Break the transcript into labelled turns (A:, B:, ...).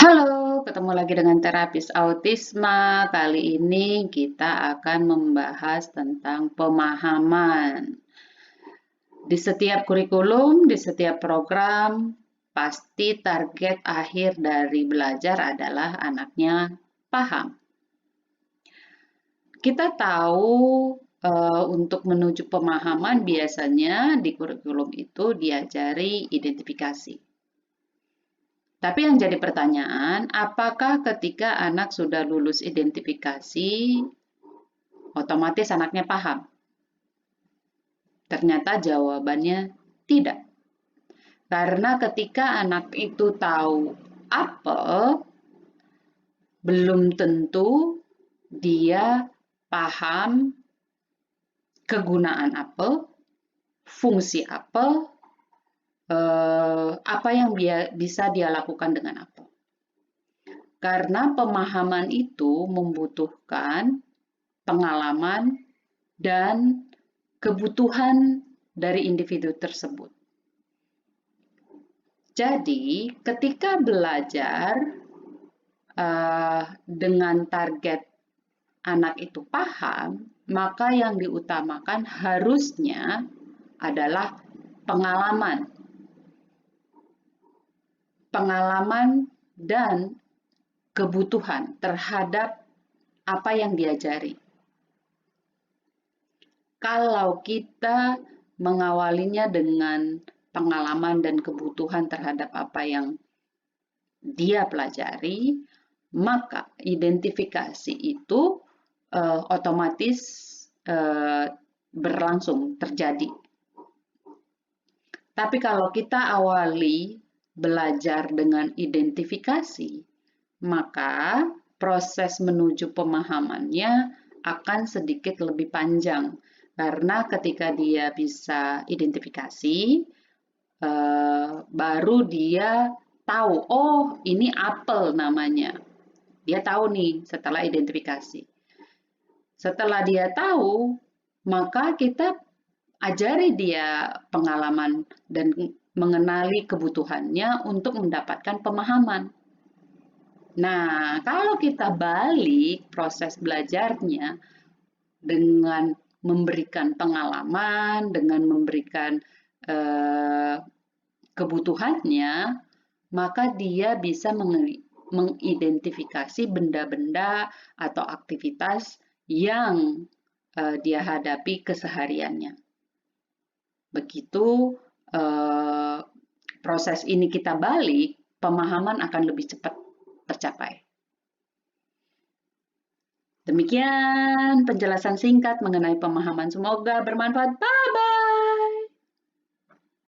A: Halo, ketemu lagi dengan terapis autisma. Kali ini kita akan membahas tentang pemahaman. Di setiap kurikulum, di setiap program, pasti target akhir dari belajar adalah anaknya paham. Kita tahu untuk menuju pemahaman biasanya di kurikulum itu diajari identifikasi. Tapi yang jadi pertanyaan, apakah ketika anak sudah lulus identifikasi, otomatis anaknya paham? Ternyata jawabannya tidak. Karena ketika anak itu tahu apel, belum tentu dia paham kegunaan apel, fungsi apel, apa yang bisa dia lakukan dengan apel. Karena pemahaman itu membutuhkan pengalaman dan kebutuhan dari individu tersebut. Jadi, ketika belajar dengan target anak itu paham, maka yang diutamakan harusnya adalah pengalaman. Pengalaman dan kebutuhan terhadap apa yang diajari. Kalau kita mengawalinya dengan pengalaman dan kebutuhan terhadap apa yang dia pelajari, maka identifikasi itu otomatis berlangsung terjadi. Tapi kalau kita awali belajar dengan identifikasi, maka proses menuju pemahamannya akan sedikit lebih panjang. Karena ketika dia bisa identifikasi, baru dia tahu, oh ini apel namanya. Dia tahu nih setelah identifikasi. Setelah dia tahu, maka kita ajari dia pengalaman dan mengenali kebutuhannya untuk mendapatkan pemahaman. Nah, kalau kita balik proses belajarnya dengan memberikan pengalaman, dengan memberikan kebutuhannya, maka dia bisa mengidentifikasi benda-benda atau aktivitas yang dia hadapi kesehariannya. Begitu proses ini kita balik, pemahaman akan lebih cepat tercapai. Demikian penjelasan singkat mengenai pemahaman. Semoga bermanfaat. Bye!